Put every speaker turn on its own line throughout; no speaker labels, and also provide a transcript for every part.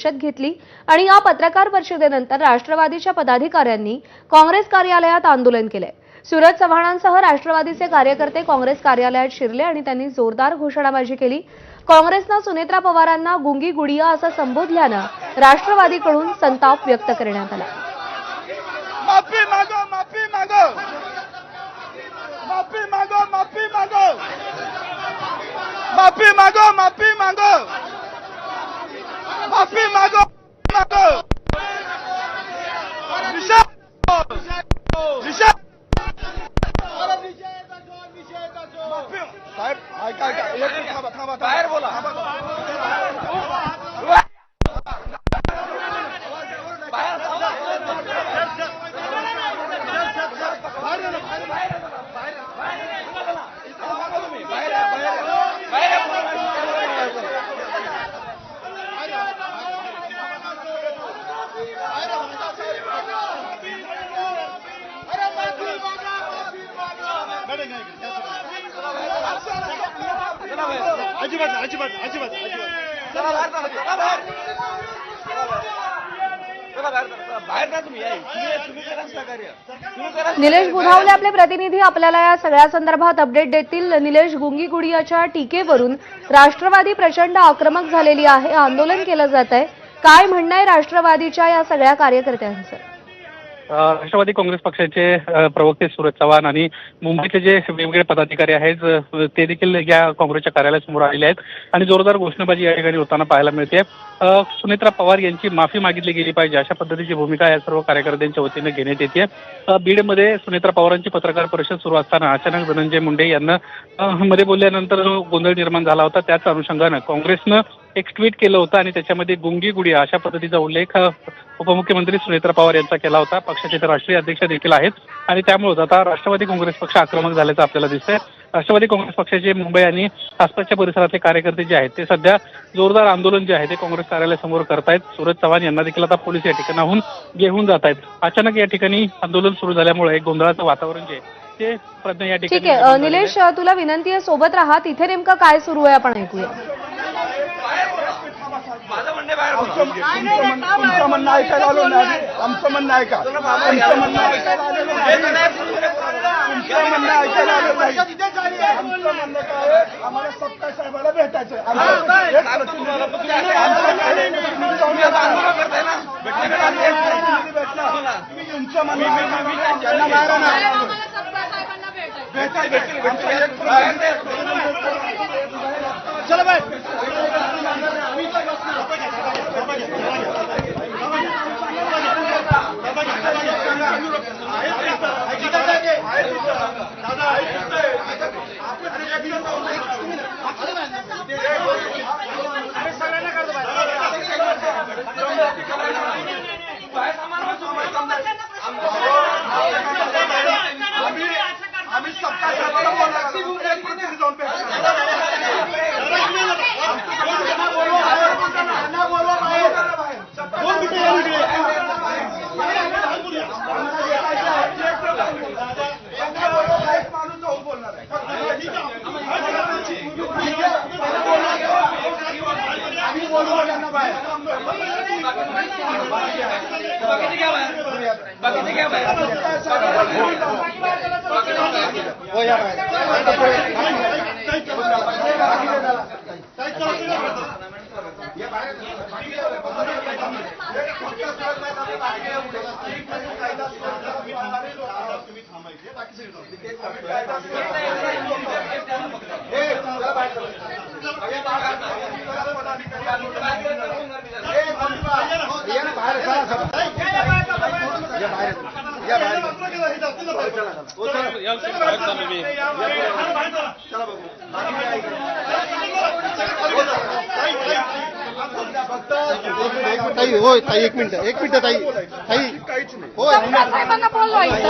परिषद घेतली आणि या पत्रकार परिषदेनंतर राष्ट्रवादीच्या पदाधिकाऱ्यांनी काँग्रेस कार्यालयात आंदोलन केले। सूरज चव्हाणांसह राष्ट्रवादीचे कार्यकर्ते काँग्रेस कार्यालयात शिरले आणि त्यांनी जोरदार घोषणाबाजी केली। काँग्रेसने सुनेत्रा पवारांना गुंगी गुडिया असं संबोधल्याने राष्ट्रवादीकडून संताप व्यक्त करण्यात आला।
माफी मागो, माफी मागो, माफी मागो, माफी मागो, माफी मागो, माफी मागो, माफी मागो, मागो, साहेब ऐका ऐका एक मिनिट थांबा थांबा बाहेर बोला। अजिबात अजिबात अजिबात
निलेश बुधावले आपले प्रतिनिधी आपल्याला या सगळ्या संदर्भात अपडेट देतील। निलेश, गुंगी गुडियाच्या टीकेवरून राष्ट्रवादी प्रचंड आक्रमक झालेली आहे, आंदोलन केलं जात आहे, काय म्हणणं आहे राष्ट्रवादीच्या या सगळ्या कार्यकर्त्यांचं?
राष्ट्रवादी काँग्रेस पक्षाचे प्रवक्ते सूरज चव्हाण आणि मुंबईचे जे वेगवेगळे पदाधिकारी आहेत ते देखील या काँग्रेसच्या कार्यालयासमोर आलेले आहेत आणि जोरदार घोषणाबाजी या ठिकाणी होताना पाहायला मिळते। सुनेत्रा पवार यांची माफी मागितली गेली पाहिजे अशा पद्धतीची भूमिका या सर्व कार्यकर्त्यांच्या वतीने घेण्यात येते। बीडमध्ये सुनेत्रा पवारांची पत्रकार परिषद सुरू असताना अचानक धनंजय मुंडे यांना मध्ये बोलल्यानंतर जो गोंधळ निर्माण झाला होता त्याच अनुषंगानं काँग्रेसनं एक ट्विट केलं होतं आणि त्याच्यामध्ये गुंगी गुडिया अशा पद्धतीचा उल्लेख उपमुख्यमंत्री सुनेत्रा पवार यांचा केला होता। पक्षाचे ते राष्ट्रीय अध्यक्ष देखील आहेत आणि त्यामुळे आता राष्ट्रवादी काँग्रेस पक्ष आक्रमक झाल्याचं आपल्याला दिसतंय। राष्ट्रवादी काँग्रेस पक्षाचे मुंबई आणि आसपासच्या परिसरातले कार्यकर्ते जे आहेत ते सध्या जोरदार आंदोलन जे आहे ते काँग्रेस कार्यालयासमोर करतायत। सूरज चव्हाण यांना देखील आता पोलीस या ठिकाणाहून घेऊन जात आहेत। अचानक या ठिकाणी आंदोलन सुरू झाल्यामुळे एक गोंधळाचं वातावरण जे आहे ते या ठिकाणी।
ठीक आहे निलेश, तुला विनंती आहे सोबत राहा, तिथे नेमकं काय सुरू आहे आपण ऐकूया।
तुमचं म्हणणं ऐकायला आलो नाही, आमचं म्हणणं ऐका, तुमचं म्हणणं ऐकायला आलेलं नाही, तुमचं म्हणणं ऐकायला आलं नाही। आमचं म्हणणं काय आहे, आम्हाला सत्ता साहेबाला भेटायचं आहे। तुमचं म्हणणं त्यांना बाहेर आणा, चला बाय आम्ही सत्ता साहेबाला
ताई होय ताई एक मिनिट ताई ताई होय
साहेबांना बोलवायचं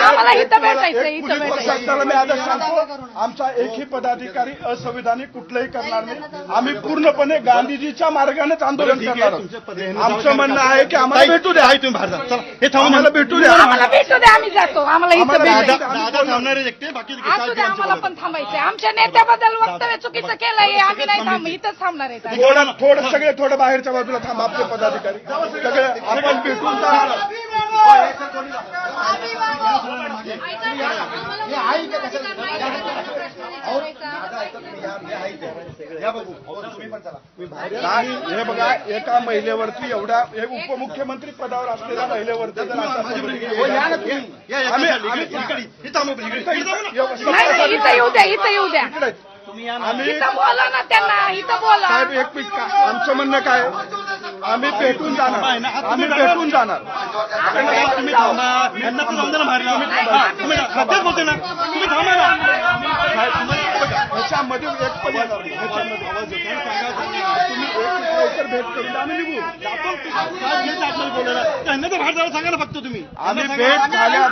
आम्हाला इथं भेटायचं
मी आदेश सांगतो, आमचा एकही पदाधिकारी असंविधानिक कुठलंही करणार नाही। आम्ही पूर्णपणे गांधीजीच्या मार्गानेच आंदोलन करणार आहोत। आमचं म्हणणं आहे की आम्हाला भेटू द्या, तुम्ही बाहेर जा, चला हे थांबून आम्हाला भेटू द्या,
आम्हाला भेटू द्या, आम्ही जातो, आम्हाला इथं भेटायचं
थांबणारे एकटे बाकी
आम्हाला पण थांबायचंय। आमच्या नेत्याबद्दल वक्तव्य चुकीचं केलंय, आम्ही नाही थांब इथंच थांबणार आहे।
थोडं सगळे थोडं बाहेरच्या बाजूला थांब. आपले पदाधिकारी सगळे आपण भेटून जाणार. हे बघा, एका महिलेवरती एवढा एक उपमुख्यमंत्री पदावर असलेल्या महिलेवरती जर असा
नाही, इथं येऊ द्या, इथं येऊ द्या.
आम्ही
इथं बोला ना त्यांना, इथं बोला.
साहेब एक मिनिट, आमचं म्हणणं काय आहे? आम्ही भेटून जाणार. आम्ही भेटून जाणार. ह्याच्यामध्ये एक पण येणार नाही. तुम्ही लवकर भेट करून आम्ही निघू.
सांगा ना फक्त तुम्ही.
आम्ही भेट झाल्या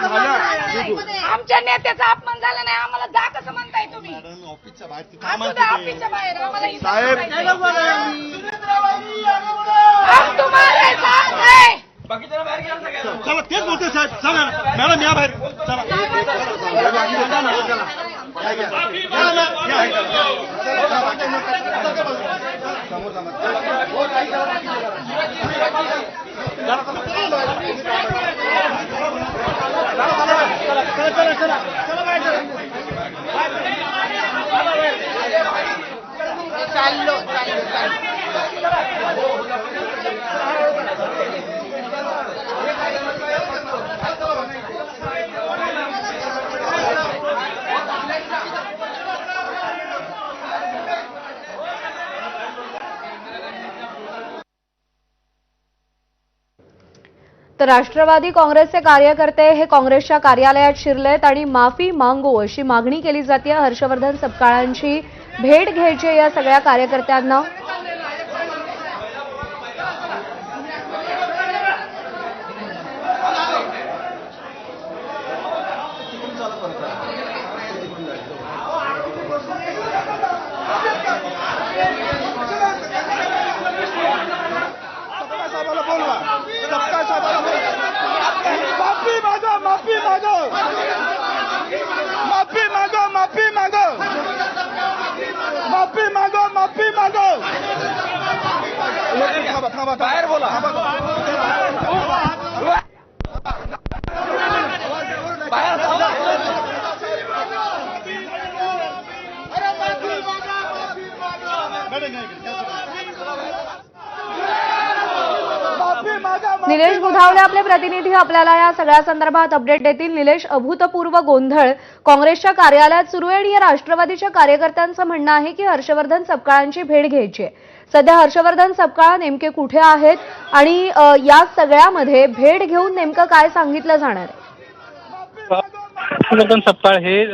निघू.
आमच्या नेत्याचा अपमान झाला नाही, आम्हाला जा कसं म्हणताय तुम्ही?
ऑफिसच्या बाहेर
असू द्या, ऑफिसच्या बाहेर आम्हाला इथं
साहेब,
हम तुम्हारे साथ है.
चला तेच बोलते साहेब. सांगा ना मॅडम या बाहेर.
तर राष्ट्रवादी काँग्रेसचे कार्यकर्ते हे काँग्रेसच्या कार्यालयात शिरलेत आणि माफी मागो अशी मागणी केली जाते. हर्षवर्धन सपकाळांची भेट घ्यायची या सगळ्या कार्यकर्त्यांना.
साहेबाला बोलवा. सपकाळ साहेबाला बोलवा. माफी मागो, माफी मागो, माफी मागो, माफी मागो, माफी मागो, माफी मागो. थांबा थांबा, बाहेर बोला.
निलेश बुधावले आपले प्रतिनिधी आपल्याला या सगळ्या संदर्भात अपडेट देतील. निलेश, अभूतपूर्व गोंधळ काँग्रेसच्या कार्यालयात सुरू आहे आणि या राष्ट्रवादीच्या कार्यकर्त्यांचं म्हणणं आहे की हर्षवर्धन सपकाळांची भेट घ्यायची आहे. सध्या हर्षवर्धन सपकाळ नेमके कुठे आहेत आणि या सगळ्यामध्ये भेट घेऊन नेमकं काय सांगितलं जाणार आहे?
हर्षवर्धन सपकाळ हे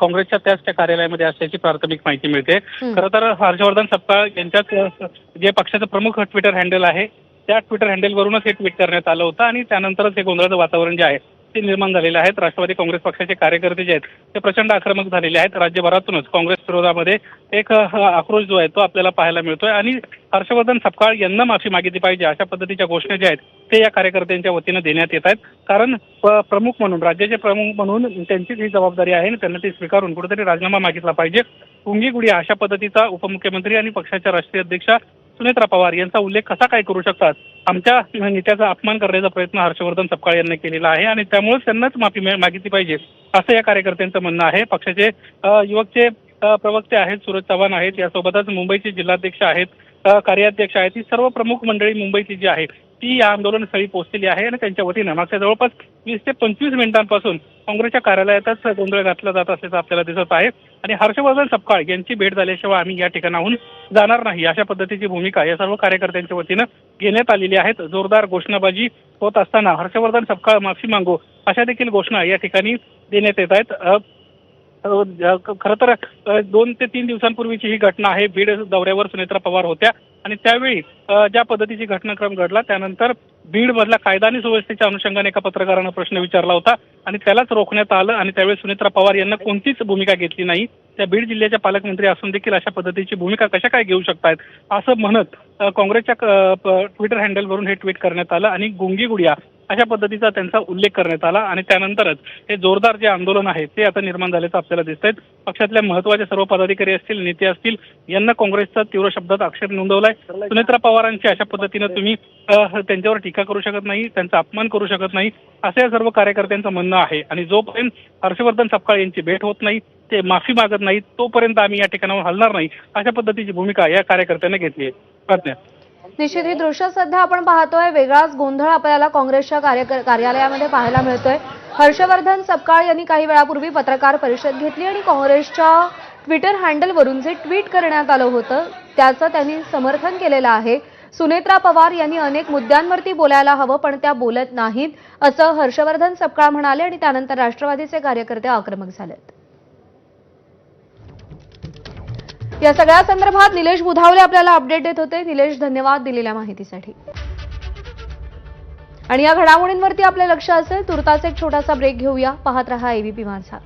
काँग्रेसच्या त्याच कार्यालयामध्ये असल्याची प्राथमिक माहिती मिळते. खरं तर हर्षवर्धन सपकाळ यांच्याच जे पक्षाचं प्रमुख ट्विटर हँडल आहे त्या ट्विटर हँडलवरूनच हे ट्विट करण्यात आलं होतं आणि त्यानंतरच हे गोंधळाचं वातावरण जे आहे ते निर्माण झालेले आहेत. राष्ट्रवादी काँग्रेस पक्षाचे कार्यकर्ते जे आहेत ते प्रचंड आक्रमक झालेले आहेत. राज्यभरातूनच काँग्रेस विरोधामध्ये एक आक्रोश जो आहे तो आपल्याला पाहायला मिळतोय आणि हर्षवर्धन सपकाळ यांना माफी मागितली पाहिजे अशा पद्धतीच्या घोषणा ज्या आहेत ते या कार्यकर्त्यांच्या वतीनं देण्यात येत आहेत. कारण प्रमुख म्हणून, राज्याचे प्रमुख म्हणून त्यांचीच ही जबाबदारी आहे आणि त्यांना ती स्वीकारून कुठेतरी राजीनामा मागितला पाहिजे. गुंगी गुडिया अशा पद्धतीचा उपमुख्यमंत्री आणि पक्षाच्या राष्ट्रीय अध्यक्षा सुनेत्रा पवार यांचा उल्लेख कसा काय करू शकतात? आमच्या नेत्याचा अपमान करण्याचा प्रयत्न हर्षवर्धन सपकाळ यांनी केलेला आहे आणि त्यामुळेच त्यांनाच माफी मागितली पाहिजे असं या कार्यकर्त्यांचं म्हणणं आहे. पक्षाचे युवकचे प्रवक्ते आहेत, सूरज चव्हाण आहेत, यासोबतच मुंबईचे जिल्हाध्यक्ष आहेत, कार्याध्यक्ष आहेत. ही सर्व प्रमुख मंडळी मुंबईची जी आहे ती या आंदोलनस्थळी पोहोचलेली आहे आणि त्यांच्या वतीनं मागच्या जवळपास 20 ते 25 मिनिटांपासून काँग्रेसच्या कार्यालयातच गोंधळ घातला जात असल्याचं आपल्याला दिसत आहे आणि हर्षवर्धन सपकाळ यांची भेट झाल्याशिवाय आम्ही या ठिकाणाहून जाणार नाही अशा पद्धतीची भूमिका या सर्व कार्यकर्त्यांच्या वतीनं घेण्यात आलेली आहेत. जोरदार घोषणाबाजी होत असताना हर्षवर्धन सपकाळ माफी मागो अशा देखील घोषणा या ठिकाणी देण्यात येत आहेत. खरं तर 2 ते 3 दिवसांपूर्वीची ही घटना आहे. बीड दौऱ्यावर सुनेत्रा पवार होत्या आणि त्यावेळी ज्या पद्धतीची घटनाक्रम घडला त्यानंतर बीडमधला कायदा आणि सुव्यवस्थेच्या अनुषंगाने एका पत्रकारानं प्रश्न विचारला होता आणि त्यालाच रोखण्यात आलं आणि त्यावेळी सुनेत्रा पवार यांना कोणतीच भूमिका घेतली नाही. त्या बीड जिल्ह्याच्या पालकमंत्री असून देखील अशा पद्धतीची भूमिका कशा काय घेऊ शकतायत असं म्हणत काँग्रेसच्या ट्विटर हँडलवरून हे ट्विट करण्यात आलं आणि गुंगी गुडिया अशा पद्धतीचा त्यांचा उल्लेख करण्यात आला आणि त्यानंतरच हे जोरदार जे आंदोलन आहे ते आता निर्माण झाल्याचं आपल्याला दिसत आहे. पक्षातल्या महत्त्वाचे सर्व पदाधिकारी असतील, नेते असतील, यांना काँग्रेसचा तीव्र शब्दात आक्षेप नोंदवलाय. सुनेत्रा पवारांची अशा पद्धतीनं तुम्ही त्यांच्यावर टीका करू शकत नाही, त्यांचा अपमान करू शकत नाही, असं या सर्व कार्यकर्त्यांचं म्हणणं आहे. आणि जोपर्यंत हर्षवर्धन सपकाळ यांची भेट होत नाही, ते माफी मागत नाहीत, तोपर्यंत आम्ही या ठिकाणावर हलणार नाही, अशा पद्धतीची भूमिका या कार्यकर्त्यांनी घेतली आहे. प्रज्ञा.
निश्चित ही दृश्य सध्या आपण पाहतोय. वेगळाच गोंधळ आपल्याला काँग्रेसच्या कार्यालयामध्ये पाहायला मिळतोय. हर्षवर्धन सपकाळ यांनी काही वेळापूर्वी पत्रकार परिषद घेतली आणि काँग्रेसच्या ट्विटर हँडलवरून जे ट्विट करण्यात आलं होतं त्याचं त्यांनी समर्थन केलेलं आहे. सुनेत्रा पवार यांनी अनेक मुद्द्यांवरती बोलायला हवं, पण त्या बोलत नाहीत, असं हर्षवर्धन सपकाळ म्हणाले आणि त्यानंतर राष्ट्रवादीचे कार्यकर्ते आक्रमक झालेत. या सगळ्या संदर्भात निलेश बुधावले आपल्याला अपडेट देत होते. निलेश, धन्यवाद दिलेल्या माहितीसाठी. आणि या घडामोडींवरती आपले लक्ष असेल. तुर्तास एक छोटासा ब्रेक घेऊया. पाहत रहा एबीपी माझा.